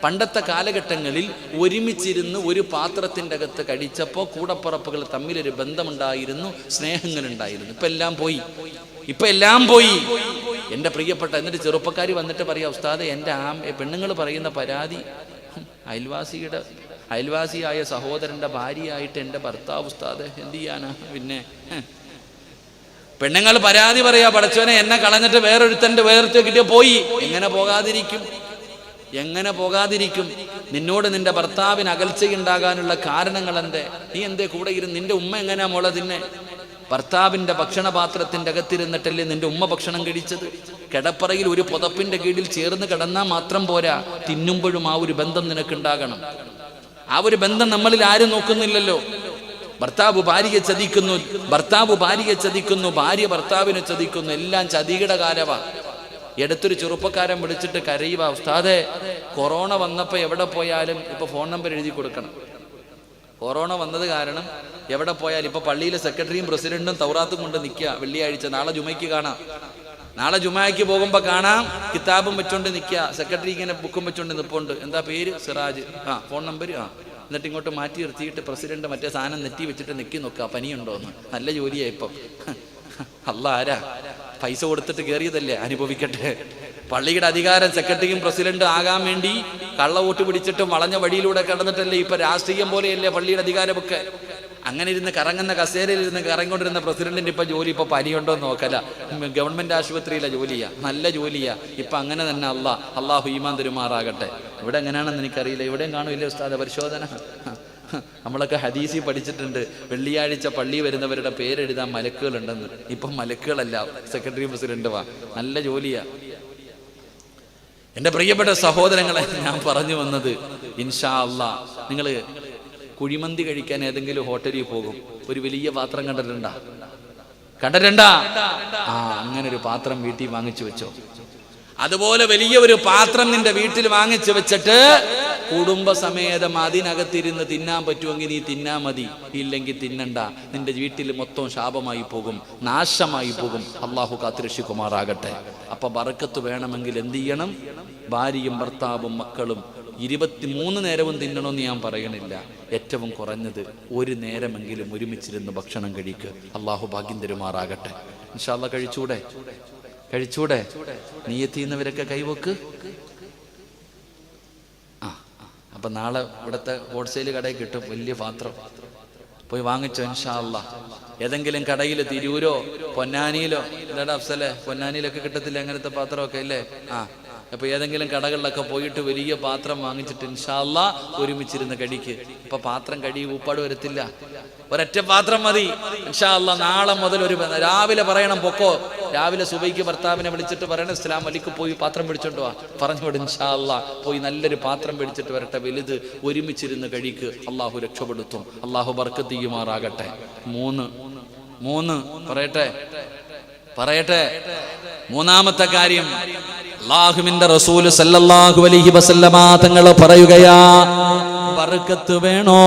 പണ്ടത്തെ കാലഘട്ടങ്ങളിൽ ഒരുമിച്ചിരുന്ന് ഒരു പാത്രത്തിൻ്റെ അകത്ത് കഴിച്ചപ്പോൾ കൂടപ്പുറപ്പുകൾ തമ്മിലൊരു ബന്ധമുണ്ടായിരുന്നു, സ്നേഹങ്ങളുണ്ടായിരുന്നു. ഇപ്പം എല്ലാം പോയി. എൻ്റെ പ്രിയപ്പെട്ട, എന്നിട്ട് ചെറുപ്പക്കാർ വന്നിട്ട് പറയാം, ഉസ്താദെ എൻ്റെ പെണ്ണുങ്ങൾ പറയുന്ന പരാതി, അയൽവാസിയായ സഹോദരൻ്റെ ഭാര്യയായിട്ട് എൻ്റെ ഭർത്താവ് ഉസ്താദെ എന്ത് ചെയ്യാനാ? പിന്നെ പെണ്ണുങ്ങൾ പരാതി പറയാ, പടച്ചോനെ എന്നെ കളഞ്ഞിട്ട് വേറൊരുത്തൻ്റെ കിട്ടിയ പോയി. എങ്ങനെ പോകാതിരിക്കും? നിന്നോട് നിന്റെ ഭർത്താവിന് അകൽച്ചയുണ്ടാകാനുള്ള കാരണങ്ങൾ എന്തേ? നീ എന്തേ കൂടെ ഇരുന്ന്? നിന്റെ ഉമ്മ എങ്ങനെയാ മോളെ തിന്നെ? ഭർത്താവിന്റെ ഭക്ഷണപാത്രത്തിന്റെ അകത്തിരുന്നിട്ടല്ലേ നിന്റെ ഉമ്മ ഭക്ഷണം കഴിച്ചത്? കിടപ്പറയിൽ ഒരു പുതപ്പിന്റെ കീഴിൽ ചേർന്ന് കിടന്നാൽ മാത്രം പോരാ, തിന്നുമ്പോഴും ആ ഒരു ബന്ധം നിനക്കുണ്ടാകണം. ആ ഒരു ബന്ധം നമ്മളിൽ ആരും നോക്കുന്നില്ലല്ലോ. ഭർത്താവ് ഭാര്യയെ ചതിക്കുന്നു, ഭാര്യ ഭർത്താവിനെ ചതിക്കുന്നു. എല്ലാം ചതിയുടെ കാലവാ. എടുത്തൊരു ചെറുപ്പക്കാരൻ വിളിച്ചിട്ട് കരയുക, ഉസ്താദെ കൊറോണ വന്നപ്പോൾ എവിടെ പോയാലും ഇപ്പൊ ഫോൺ നമ്പർ എഴുതി കൊടുക്കണം. കൊറോണ വന്നത് കാരണം എവിടെ പോയാലും ഇപ്പൊ പള്ളിയിലെ സെക്രട്ടറിയും പ്രസിഡന്റും തൗറാത്തും കൊണ്ട് നിൽക്കുക. വെള്ളിയാഴ്ച നാളെ ജുമയ്ക്ക് കാണാം. നാളെ ജുമയ്ക്ക് പോകുമ്പോ കാണാം, കിതാബും വെച്ചോണ്ട് നിൽക്കുക. സെക്രട്ടറി ഇങ്ങനെ ബുക്കും വെച്ചോണ്ട് നിൽപ്പുണ്ട്. എന്താ പേര്? സിറാജ്. Phone number. എന്നിട്ട് ഇങ്ങോട്ട് മാറ്റി നിർത്തിയിട്ട് പ്രസിഡന്റ് മറ്റേ സാധനം നെറ്റി വെച്ചിട്ട് നിൽക്കി നോക്കുക, പനിയുണ്ടോന്ന്. നല്ല ജോലിയാ ഇപ്പം. അല്ല ആരാ? പൈസ കൊടുത്തിട്ട് കയറിയതല്ലേ, അനുഭവിക്കട്ടെ. പള്ളിയുടെ അധികാരം സെക്രട്ടറിയും പ്രസിഡന്റും ആകാൻ വേണ്ടി കള്ള വോട്ട് പിടിച്ചിട്ടും വളഞ്ഞ വഴിയിലൂടെ കടന്നിട്ടല്ലേ ഇപ്പൊ രാഷ്ട്രീയം പോലെയല്ലേ പള്ളിയുടെ അധികാരമൊക്കെ. അങ്ങനെ ഇരുന്ന് കറങ്ങുന്ന കസേരയിൽ ഇരുന്ന് കറങ്ങിക്കൊണ്ടിരുന്ന പ്രസിഡന്റിന് ഇപ്പൊ ജോലി, ഇപ്പൊ പനിയുണ്ടോ എന്ന് നോക്കല, ഗവൺമെന്റ് ആശുപത്രിയിലെ ജോലിയാ, നല്ല ജോലിയാ. ഇപ്പൊ അങ്ങനെ തന്നെ അള്ളാഹു ഈമാൻ തരുമാറാകട്ടെ. ഇവിടെ എങ്ങനെയാണെന്ന് എനിക്കറിയില്ല, ഇവിടെയും കാണുമില്ലേ ഉസ്താദ് പരിശോധന? നമ്മളൊക്കെ ഹദീസിൽ പഠിച്ചിട്ടുണ്ട്, വെള്ളിയാഴ്ച പള്ളി വരുന്നവരുടെ പേരെഴുതാൻ മലക്കുകളുണ്ടെന്ന്. ഇപ്പം മലക്കുകളല്ല, സെക്രട്ടറി പ്രസിഡന്റുവാ. നല്ല ജോലിയാ. എൻ്റെ പ്രിയപ്പെട്ട സഹോദരങ്ങളെ, ഞാൻ പറഞ്ഞു വന്നത്, ഇൻഷാ അല്ലാഹ് നിങ്ങൾ കുഴിമന്തി കഴിക്കാൻ ഏതെങ്കിലും ഹോട്ടലിൽ പോകും, ഒരു വലിയ പാത്രം കണ്ടിട്ടുണ്ടാ? അങ്ങനെ ഒരു പാത്രം വീട്ടിൽ വാങ്ങിച്ചു വെച്ചോ. അതുപോലെ വലിയ ഒരു പാത്രം നിന്റെ വീട്ടിൽ വാങ്ങിച്ചു വെച്ചിട്ട് കുടുംബസമേതം അതിനകത്തിരുന്ന് തിന്നാൻ പറ്റുമെങ്കിൽ നീ തിന്നാ മതി, ഇല്ലെങ്കിൽ തിന്നണ്ട. നിന്റെ വീട്ടിൽ മൊത്തം ശാപമായി പോകും, നാശമായി പോകും. അള്ളാഹു കാത്തുരക്ഷിക്കുമാറാകട്ടെ. അപ്പൊ ബറക്കത്ത് വേണമെങ്കിൽ എന്ത് ചെയ്യണം? ഭാര്യയും ഭർത്താവും മക്കളും 23 നേരവും തിന്നണമെന്ന് ഞാൻ പറയണില്ല, ഏറ്റവും കുറഞ്ഞത് ഒരു നേരമെങ്കിലും ഒരുമിച്ചിരുന്ന് ഭക്ഷണം കഴിക്കുക. അള്ളാഹു ഭാഗ്യം തരുമാറാകട്ടെ. ഇൻഷാ അല്ലാഹ് കഴിച്ചൂടെ? നിയ്യത്ത് ചെയ്യുന്നവരൊക്കെ കൈവക്ക്. അപ്പൊ നാളെ ഇവിടുത്തെ ഹോൾസെയിൽ കടയിൽ കിട്ടും വലിയ പാത്രം, പോയി വാങ്ങിച്ചോ ഇൻഷാ അല്ലാഹ്. ഏതെങ്കിലും കടയിൽ തിരൂരോ പൊന്നാനിയിലോ, എന്താ അഫ്സലെ, പൊന്നാനിയിലൊക്കെ കിട്ടത്തില്ല അങ്ങനത്തെ പാത്രമൊക്കെ ഇല്ലേ? അപ്പൊ ഏതെങ്കിലും കടകളിലൊക്കെ പോയിട്ട് വലിയ പാത്രം വാങ്ങിച്ചിട്ട് ഇൻഷാ അല്ലാഹ് ഒരുമിച്ചിരുന്ന് കഴിക്ക്. ഇപ്പൊ പാത്രം ഊപ്പാട് വരത്തില്ല, ഒരൊറ്റ പാത്രം മതി. ഇൻഷാ അല്ലാഹ് നാളെ മുതൽ രാവിലെ പറയണം, പൊക്കോ, രാവിലെ സുബൈക്ക് ഭർത്താവിനെ വിളിച്ചിട്ട് പറയണം, ഇസ്ലാം വലിക്ക് പോയി പാത്രം പിടിച്ചോണ്ട് വാ, പറഞ്ഞുവിടും. ഇൻഷാ അല്ലാഹ് പോയി നല്ലൊരു പാത്രം പിടിച്ചിട്ട് വരട്ടെ, വലുത്, ഒരുമിച്ചിരുന്ന് കഴിക്ക്. അള്ളാഹു രക്ഷപ്പെടുത്തും, അള്ളാഹു ബർക്കത്ത് ചെയ്യുമാറാകട്ടെ. മൂന്ന് പറയട്ടെ. മൂന്നാമത്തെ കാര്യം, അല്ലാഹുവിന്റെ റസൂൽ സല്ലല്ലാഹു അലൈഹി വസല്ലമ തങ്ങൾ പറയുകയാ, ബർക്കത്ത് വേണോ?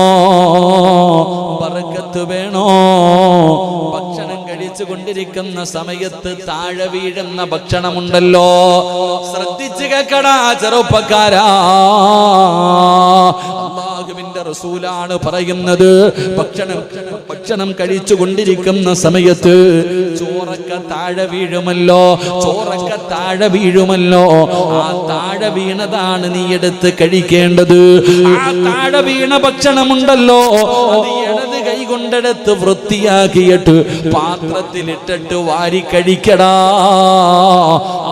ഭക്ഷണം കഴിച്ചു കൊണ്ടിരിക്കുന്ന സമയത്ത് താഴെ വീഴുന്ന ഭക്ഷണമുണ്ടല്ലോ, ശ്രദ്ധിച്ചു കേൾക്കടാ ചെറുപ്പക്കാരാ. അല്ലാഹുവിന്റെ റസൂലാണ് പറയുന്നത്, ഭക്ഷണം കഴിച്ചു കൊണ്ടിരിക്കുന്ന സമയത്ത് ചോറൊക്കെ താഴെ വീഴുമല്ലോ. ആ താഴെ വീണതാണ് നീ എടുത്ത് കഴിക്കേണ്ടത്. ആ താഴെ വീണ ഭക്ഷണമുണ്ടല്ലോ, അത് ഇടത് കൈ കൊണ്ടെടുത്ത് വൃത്തിയാക്കിയിട്ട് പാത്രത്തിലിട്ടിട്ട് വാരി കഴിക്കടാ.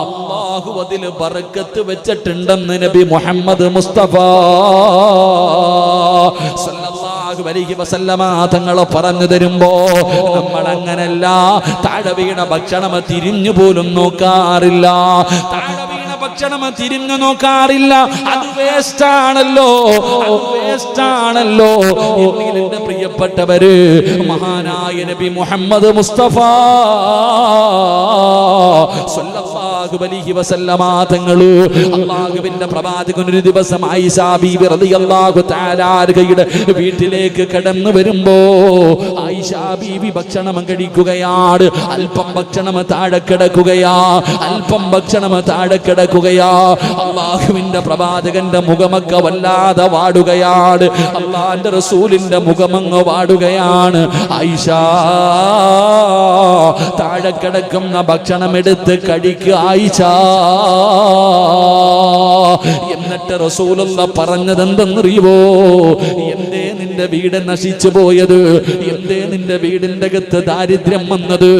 അല്ലാഹു അതിൽ ബർക്കത്ത് വെച്ചിട്ടുണ്ടെന്ന് നബി മുഹമ്മദ് മുസ്തഫ സല്ലല്ലാഹു അലൈഹി വസല്ലമ തങ്ങൾ പറഞ്ഞു തരുമ്പോ നമ്മൾ അങ്ങനല്ല, താഴെ വീണ ഭക്ഷണം തിരിഞ്ഞു പോലും നോക്കാറില്ല. ഭക്ഷണം തിരിഞ്ഞു നോക്കാറില്ല, അത് വേസ്റ്റാണല്ലോ. എന്റെ പ്രിയപ്പെട്ടവര്, മഹാനായ നബി മുഹമ്മദ് മുസ്തഫ സല്ലല്ലാഹു അലൈഹി വസല്ലമ തങ്ങള് അല്ലാഹുവിന്റെ പ്രവാചകൻ ഒരു ദിവസം ആയിഷ ബീബി റളിയല്ലാഹു തആല അൻഹയുടെ വീട്ടിലേക്ക് കടന്നു വരുമ്പോ ആയിഷ ബീബി ഭക്ഷണം കഴിക്കുകയാണ്. അല്പം ഭക്ഷണം താഴെ കിടക്കുകയാ. അല്ലാഹുവിന്റെ പ്രവാചകന്റെ മുഖമൊക്കെ വല്ലാതെ വാടുകയാണ്. അല്ലാഹുവിന്റെ റസൂലിന്റെ മുഖമങ്ങ് വാടുകയാണ്. ആയിഷ, താഴെ കിടക്കുന്ന ഭക്ഷണം എടുത്ത് കഴിക്കുക ആയിഷ. എന്നിട്ട് റസൂലുള്ള പറഞ്ഞത് എന്തെന്നറിയുവോ? എന്തേ നിന്റെ വീട് നശിച്ചു പോയത്? എന്തേ നിന്റെ വീടിന്റെ അകത്ത് ദാരിദ്ര്യം വന്നത്?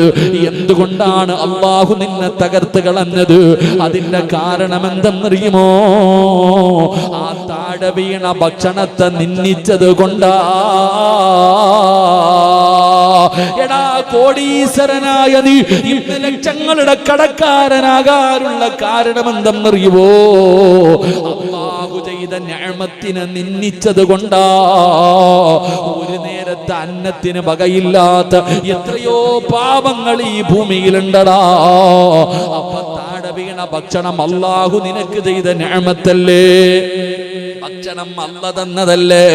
എന്തുകൊണ്ടാണ് അല്ലാഹു നിന്നെ തകർത്ത് കളഞ്ഞത്? അതിന്റെ കാരണം എന്തെന്നറിയുമോ? ആ താഴെ വീണ ഭക്ഷണത്തെ നിന്ദിച്ചത് കൊണ്ടാ. എടാ കോടീശ്വരനായ നീ ഇന്ന് ലക്ഷങ്ങളുടെ കടക്കാരനാകാനുള്ള കാരണം എന്തെന്നറിയുവോ? അല്ലാഹു ചെയ്ത നിഅമത്തിനെ നിന്ദിച്ചത് കൊണ്ടാ. ഒരു നേരത്തെ അന്നത്തിന് വകയില്ലാത്ത എത്രയോ പാപങ്ങൾ ഈ ഭൂമിയിലുണ്ടടാ. അപ്പൊ താഴെ വീണ ഭക്ഷണം അല്ലാഹു നിനക്ക് ചെയ്ത നിഅമത്തല്ലേ? ഭക്ഷണം അല്ല തന്നതല്ലേ?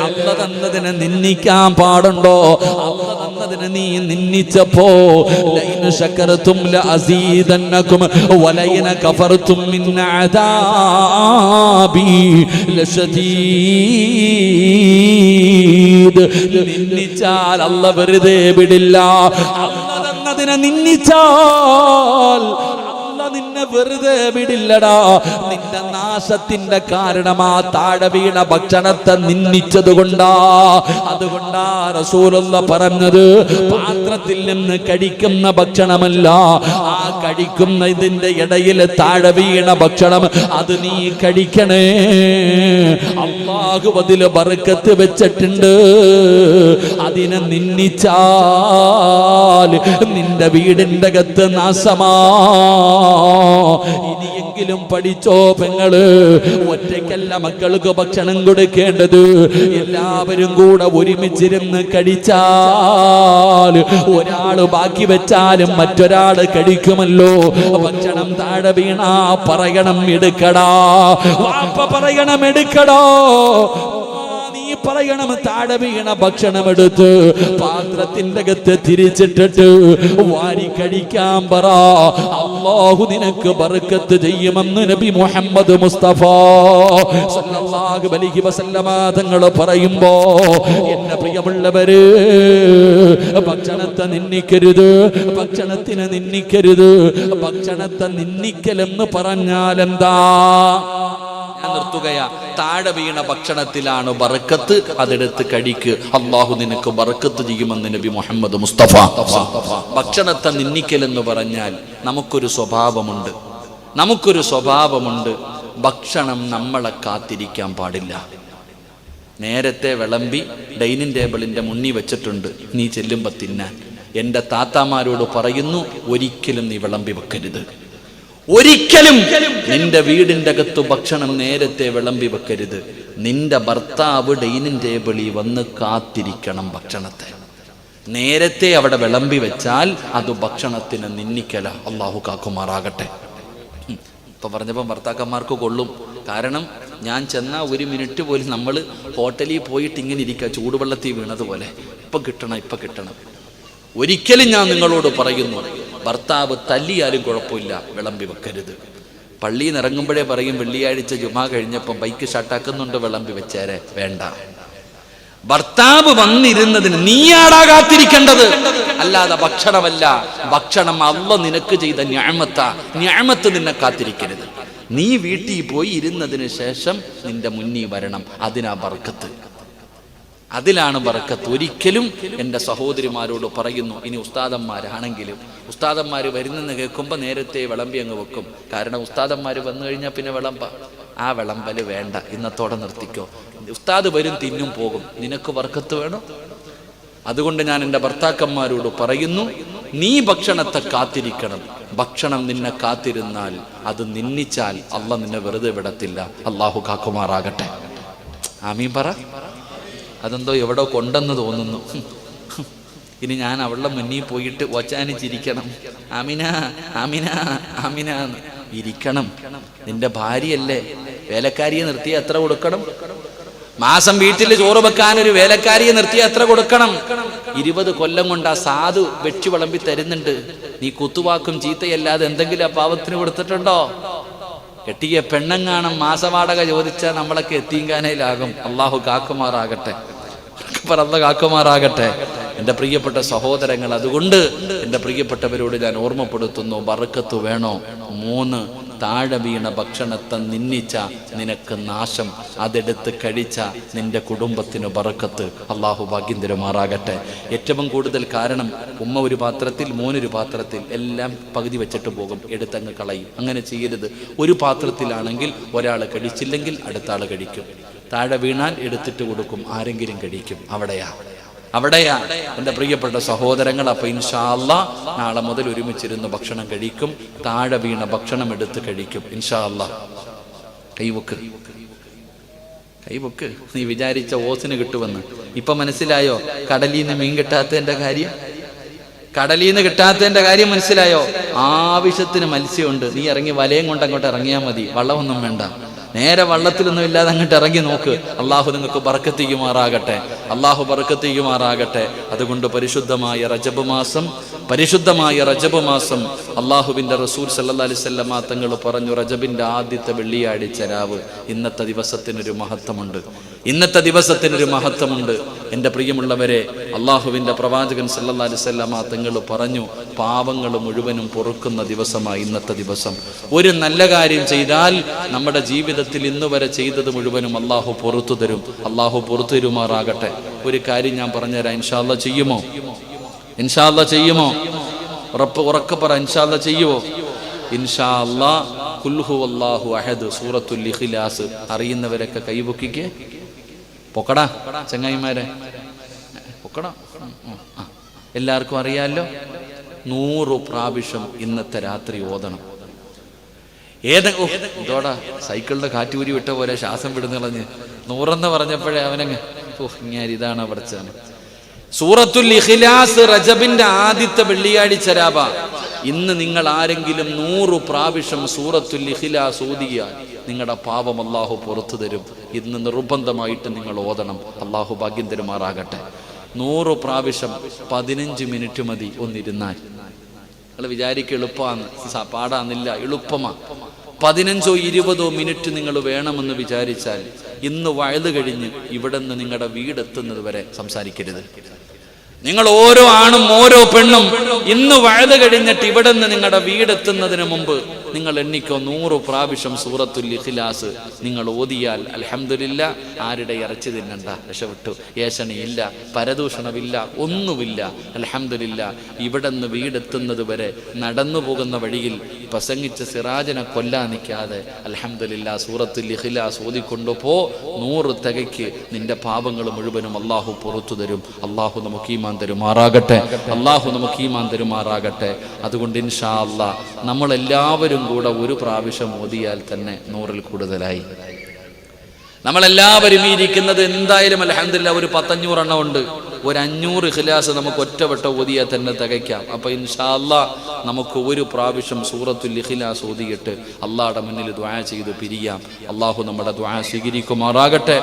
അല്ല തന്നതിനെ നിന്ദിക്കാൻ പാടുണ്ടോ? അല്ല തന്നതിനെ നീ നിന്ദിച്ചപ്പോ ലൈന ശകർതും ലഅസീദന്നകും വലൈന കഫർതും മിൻ അദാബി ലശദീദ്. നിന്ദിച്ചാൽ അല്ല വെറുതെ വിടില്ല. അല്ല അതിനെ നിന്ദിച്ചാൽ നിന്നെ വെറുതെ വിടില്ലടാ. നിന്റെ നാശത്തിന്റെ കാരണം ആ താഴെ വീണ ഭക്ഷണത്തെ നിന്ദിച്ചത് കൊണ്ടാ. അതുകൊണ്ടാ റസൂലുള്ള പറഞ്ഞത്, പാത്രത്തിൽ നിന്ന് കഴിക്കുന്ന ഭക്ഷണമല്ല, ആ കഴിക്കുന്ന ഇതിന്റെ ഇടയിൽ താഴെ വീണ ഭക്ഷണം അത് നീ കഴിക്കണേ. അല്ലാഹു അതിൽ ബർക്കത്ത് വെച്ചിട്ടുണ്ട്. അതിനെ നിന്ദിച്ചാൽ നിന്റെ വീടിന്റെ അകത്ത് നാശമാ. ഇനിയെങ്കിലും പഠിച്ചോ പെങ്ങള്. ഒറ്റയ്ക്കല്ല മക്കൾക്ക് ഭക്ഷണം കൊടുക്കേണ്ടത്. എല്ലാവരും കൂടെ ഒരുമിച്ചിരുന്ന് കഴിച്ചാൽ ഒരാള് ബാക്കി വെച്ചാലും മറ്റൊരാള് കഴിക്കുമല്ലോ. ഭക്ഷണം താഴെ വീണാ പറയണം എടുക്കടാ. വാപ്പ പറയണം എടുക്കടോ. പറയണം താഴെ വീണ ഭക്ഷണം എടുത്ത് പാത്രത്തിന്റെ അകത്ത് തിരിച്ചിട്ടിട്ട് വാരി കഴിക്കാൻ പറ. അല്ലാഹു നിനക്ക് ബർക്കത്ത് ചെയ്യുമെന്ന് നബി മുഹമ്മദ് മുസ്തഫ സല്ലല്ലാഹു അലൈഹി വസല്ലമ തങ്ങൾ പറയുമ്പോ, എന്റെ പ്രിയമുള്ളവര്, ഭക്ഷണത്തെ നിന്ദിക്കരുത്, ഭക്ഷണത്തിനെ നിന്ദിക്കരുത്. ഭക്ഷണത്തെ നിന്ദിക്കലെന്ന് പറഞ്ഞാൽ എന്താ? ഞാൻ നിർത്തുകയാ. താഴെ വീണ ഭക്ഷണത്തിലാണ് ബർക്കത്ത്, അതെടുത്ത് കഴിക്ക്, അല്ലാഹു നിനക്ക് ബർക്കത്ത് ചെയ്യുമെന്ന് നബി മുഹമ്മദ് മുസ്തഫ. ഭക്ഷണത്തെ നിന്ദിക്കലെന്ന് പറഞ്ഞാൽ നമുക്കൊരു സ്വഭാവമുണ്ട്. ഭക്ഷണം നമ്മളെ കാത്തിരിക്കാൻ പാടില്ല. നേരത്തെ വിളമ്പി ഡൈനിങ് ടേബിളിന്റെ മുന്നിൽ വെച്ചിട്ടുണ്ട്, നീ ചെല്ലുമ്പോ തിന്നാൻ. എൻ്റെ താത്താമാരോട് പറയുന്നു, ഒരിക്കലും നീ വിളമ്പി വെക്കരുത്. ഒരിക്കലും നിന്റെ വീടിന്റെ അകത്ത് ഭക്ഷണം നേരത്തെ വിളമ്പി വെക്കരുത്. നിന്റെ ഭർത്താവ് ഡൈനിങ് ടേബിളിൽ വന്ന് കാത്തിരിക്കണം. ഭക്ഷണത്തെ നേരത്തെ അവിടെ വിളമ്പി വെച്ചാൽ അത് ഭക്ഷണത്തിന് നിന്ദിക്കല. അല്ലാഹു കാക്കുമാറാകട്ടെ. ഇപ്പൊ പറഞ്ഞപ്പോൾ ഭർത്താക്കന്മാർക്ക് കൊള്ളും. കാരണം ഞാൻ ചെന്ന ഒരു മിനിറ്റ് പോലും നമ്മൾ ഹോട്ടലിൽ പോയിട്ട് ഇങ്ങനെ ഇരിക്കുക, ചൂടുവെള്ളത്തിൽ വീണതുപോലെ. ഇപ്പൊ കിട്ടണം. ഒരിക്കലും ഞാൻ നിങ്ങളോട് പറയുന്നു, ഭർത്താവ് തല്ലിയാലും കുഴപ്പമില്ല, വിളമ്പി വെക്കരുത്. പള്ളിയിൽ നിന്ന് ഇറങ്ങുമ്പോഴേ പറയും, വെള്ളിയാഴ്ച ജുമാ കഴിഞ്ഞപ്പോൾ ബൈക്ക് ഷട്ടാക്കുന്നുണ്ട്, വിളമ്പി വെച്ചേരെ. വേണ്ട. ഭർത്താവ് വന്നിരുന്നതിന് നീയാടാ കാത്തിരിക്കേണ്ടത്, അല്ലാതെ ഭക്ഷണമല്ല. ഭക്ഷണം അല്ലാഹു നിനക്ക് ചെയ്ത നിഅമത്ത് നിന്നെ കാത്തിരിക്കരുത്. നീ വീട്ടിൽ പോയി ഇരുന്നതിന് ശേഷം നിന്റെ മുന്നിൽ വരണം. അതിനാ ബർക്കത്ത്, അതിലാണ് ബർക്കത്ത്. ഒരിക്കലും എൻ്റെ സഹോദരിമാരോട് പറയുന്നു, ഇനി ഉസ്താദന്മാരാണെങ്കിലും ഉസ്താദന്മാർ വരുന്നെന്ന് കേൾക്കുമ്പോൾ നേരത്തെ വിളമ്പി അങ്ങ് വെക്കും. കാരണം ഉസ്താദന്മാർ വന്നു കഴിഞ്ഞാൽ പിന്നെ ആ വിളമ്പല് വേണ്ട, ഇന്നത്തോടെ നിർത്തിക്കോ. ഉസ്താദ് വരും, തിന്നും പോകും, നിനക്ക് ബർക്കത്ത് വേണം. അതുകൊണ്ട് ഞാൻ എൻ്റെ ഭർത്താക്കന്മാരോട് പറയുന്നു, നീ ഭക്ഷണത്തെ കാത്തിരിക്കണം. ഭക്ഷണം നിന്നെ കാത്തിരുന്നാൽ, അത് നിന്ദിച്ചാൽ അല്ലാഹു നിന്നെ വെറുതെ വിടത്തില്ല. അല്ലാഹു കാക്കുമാറാകട്ടെ. ആമീൻ പറ. അതെന്തോ എവിടോ കൊണ്ടെന്ന് തോന്നുന്നു. ഇനി ഞാൻ അവളുടെ മുന്നിൽ പോയിട്ട് ഒച്ചാനിച്ചിരിക്കണം, ആമിന ആമിന ആമിന ഇരിക്കണം. നിന്റെ ഭാര്യയല്ലേ, വേലക്കാരിയെ നിർത്തിയ എത്ര കൊടുക്കണം? മാസം വീട്ടിൽ ചോറ് വെക്കാൻ ഒരു വേലക്കാരിയെ നിർത്തിയ എത്ര കൊടുക്കണം? 20 കൊല്ലം കൊണ്ട് ആ സാധു വെച്ചു വിളമ്പി തരുന്നുണ്ട്. നീ കുത്തുവാക്കും ചീത്തയല്ലാതെ എന്തെങ്കിലും ആ പാവത്തിന് കൊടുത്തിട്ടുണ്ടോ? കെട്ടിയ പെണ്ണങ്ങാണം മാസവാടക ചോദിച്ചാൽ നമ്മളൊക്കെ എത്തിങ്കാനയിലാകും. അല്ലാഹു കാക്കുമാറാകട്ടെ. കാക്കുമാറാകട്ടെ. എൻ്റെ പ്രിയപ്പെട്ട സഹോദരങ്ങൾ, അതുകൊണ്ട് എൻ്റെ പ്രിയപ്പെട്ടവരോട് ഞാൻ ഓർമ്മപ്പെടുത്തുന്നു, ബർക്കത്ത് വേണോ? 3, താഴെ വീണ ഭക്ഷണത്തെ നിന്ദിച്ച നിനക്ക് നാശം, അതെടുത്ത് കഴിച്ച നിന്റെ കുടുംബത്തിന് ബർക്കത്ത്. അല്ലാഹു ഭാഗ്യം തരുമാറാകട്ടെ. ഏറ്റവും കൂടുതൽ കാരണം, ഉമ്മ ഒരു പാത്രത്തിൽ, മോനൊരു പാത്രത്തിൽ, എല്ലാം പകുതി വെച്ചിട്ട് പോകും, എടുത്തങ്ങ് കളയും. അങ്ങനെ ചെയ്യരുത്. ഒരു പാത്രത്തിലാണെങ്കിൽ ഒരാൾ കഴിച്ചില്ലെങ്കിൽ അടുത്ത ആൾ കഴിക്കും. താഴെ വീണാൽ എടുത്തിട്ട് കൊടുക്കും, ആരെങ്കിലും കഴിക്കും. അവിടെയാ എൻ്റെ പ്രിയപ്പെട്ട സഹോദരങ്ങൾ. അപ്പൊ ഇൻഷാ അല്ലാഹ് നാളെ മുതൽ ഒരുമിച്ചിരുന്ന് ഭക്ഷണം കഴിക്കും. താഴെ വീണ ഭക്ഷണം എടുത്ത് കഴിക്കും ഇൻഷാ അല്ലാഹ്. കൈവക്ക്. നീ വിചാരിച്ച ഓസിന് കിട്ടുമെന്ന് ഇപ്പൊ മനസ്സിലായോ? കടലിൽ നിന്ന് മീൻ കിട്ടാത്തതിന്റെ കാര്യം മനസ്സിലായോ? ആവശ്യത്തിന് മത്സ്യമുണ്ട്. നീ ഇറങ്ങി വലയും കൊണ്ട് അങ്ങോട്ട് ഇറങ്ങിയാൽ മതി, വള്ളമൊന്നും വേണ്ട. നേരെ വള്ളത്തിലൊന്നും ഇല്ലാതെ അങ്ങോട്ട് ഇറങ്ങി നോക്ക്. അള്ളാഹു നിങ്ങൾക്ക് ബർക്കത്ത് ചെയ്യുമാറാകട്ടെ. അള്ളാഹു ബർക്കത്ത് ചെയ്യുമാറാകട്ടെ. അതുകൊണ്ട് പരിശുദ്ധമായ റജബ് മാസം അള്ളാഹുവിന്റെ റസൂൽ സല്ലല്ലാഹു അലൈഹി വസല്ലം തങ്ങൾ പറഞ്ഞു, റജബിന്റെ ആദ്യത്തെ വെള്ളിയാഴ്ച രാവ് ഇന്നത്തെ ദിവസത്തിനൊരു മഹത്വമുണ്ട്. എൻ്റെ പ്രിയമുള്ളവരെ, അള്ളാഹുവിന്റെ പ്രവാചകൻ സല്ലല്ലാഹു അലൈഹി വസല്ലം തങ്ങൾ പറഞ്ഞു, പാപങ്ങൾ മുഴുവനും പൊറുക്കുന്ന ദിവസമായി ഇന്നത്തെ ദിവസം. ഒരു നല്ല കാര്യം ചെയ്താൽ നമ്മുടെ ജീവിതത്തിൽ ഇന്ന് വരെ ചെയ്തത് മുഴുവനും അള്ളാഹു പുറത്തു തരും. അള്ളാഹു പുറത്തു തരുമാറാകട്ടെ. ഒരു കാര്യം ഞാൻ പറഞ്ഞുതരാം. ഇൻഷാ അല്ലാഹ് ചെയ്യുമോ? ഉറക്കെ പറ, ഇൻഷാ അല്ലാഹ് ചെയ്യുമോ? ഇൻഷാ അല്ലാഹ് ഖുൽ ഹുവല്ലാഹു അഹദ് സൂറത്തുൽ ഇഖ്ലാസ് അറിയുന്നവരൊക്കെ കൈപൊക്കിക്ക്. പൊക്കടാ ചങ്ങായിമാരെ, പൊക്കടാ. എല്ലാവർക്കും അറിയാലോ. 100 പ്രാവശ്യം ഇന്നത്തെ രാത്രി ഓതണം. ഇതോടാ സൈക്കിളിന്റെ കാറ്റൂരി വിട്ട പോലെ ശ്വാസം വിടുന്നളഞ്ഞ് 100 പറഞ്ഞപ്പോഴേ അവനങ്ങ് ഇങ്ങനെ ഇതാണ് പഠിച്ചാണ്. സൂറത്തുൽ ഇഖ്ലാസ് റജബിന്റെ ആദ്യത്തെ വെള്ളിയാഴ്ച രാവ. ഇന്ന് നിങ്ങൾ ആരെങ്കിലും 100 പ്രാവശ്യം സൂറത്തുൽ ഇഖ്ലാസ് ഓതിയാൽ നിങ്ങളുടെ പാപം അല്ലാഹു പുറത്തു തരും. ഇന്ന് നിർബന്ധമായിട്ട് നിങ്ങൾ ഓതണം. അല്ലാഹു ഭാഗ്യം തരുമാറാകട്ടെ. 100 പ്രാവശ്യം 15 മിനിറ്റ് മതി ഒന്നിരുന്നാൽ. നിങ്ങൾ വിചാരിക്കുക എളുപ്പമാണ്, പാടാന്നില്ല, എളുപ്പമാ. 15-20 മിനിറ്റ് നിങ്ങൾ വേണമെന്ന് വിചാരിച്ചാൽ ഇന്ന് വഴുത് കഴിഞ്ഞ് ഇവിടെ നിന്ന് നിങ്ങളുടെ വീടെത്തുന്നത് വരെ സംസാരിക്കരുത്. നിങ്ങൾ ഓരോ ആണും ഓരോ പെണ്ണും ഇന്ന് വഴുത് കഴിഞ്ഞിട്ട് ഇവിടെ നിന്ന് നിങ്ങളുടെ വീടെത്തുന്നതിന് മുമ്പ് നിങ്ങൾ എണ്ണിക്കോ 100 പ്രാവശ്യം സൂറത്തുൽ ഇഖ്ലാസ് നിങ്ങൾ ഓതിയാൽ അൽഹംദുലില്ലാ, ആരുടെ ഇറച്ചി തിന്നണ്ട, രക്ഷപ്പെട്ടു. ഏഷണിയില്ല, പരദൂഷണമില്ല, ഒന്നുമില്ല. അൽഹംദുലില്ലാ. ഇവിടെ നിന്ന് വീടെത്തുന്നത് വരെ നടന്നു പോകുന്ന വഴിയിൽ പ്രസംഗിച്ച സിറാജിനെ കൊല്ലാൻ നിൽക്കാതെ അൽഹംദുലില്ലാ സൂറത്തുൽ ഇഖ്ലാസ് ഓതിക്കൊണ്ടുപോ. 100 തികയ്ക്ക് നിന്റെ പാപങ്ങൾ മുഴുവനും അല്ലാഹു പുറത്തു തരും. അല്ലാഹു നമുക്ക് ഈമാൻ തരുമാറാകട്ടെ. അതുകൊണ്ട് ഇൻഷാ അല്ലാഹ് നമ്മളെല്ലാവരും കൂടെ ഒരു പ്രാവശ്യം ഓതിയാൽ തന്നെ 100-ൽ കൂടുതലായി. നമ്മളെല്ലാവരും ഇരിക്കുന്നത് എന്തായാലും അൽഹംദുലില്ലാ ഒരു 500 എണ്ണം ഉണ്ട്. ഒരു 500 ഇഖ്ലാസ് നമുക്ക് ഒറ്റവട്ട ഓതിയാൽ തന്നെ തികയ്ക്കാം. അപ്പൊ ഇൻഷാ അല്ലാഹ് നമുക്ക് ഒരു പ്രാവശ്യം സൂറത്തുൽ ഇഖ്ലാസ് ഓതിയിട്ട് അള്ളാഹുടെ മുന്നിൽ ദുആ ചെയ്ത് പിരിയാം. അള്ളാഹു നമ്മുടെ ദുആ സ്വീകരിക്കുമാറാകട്ടെ.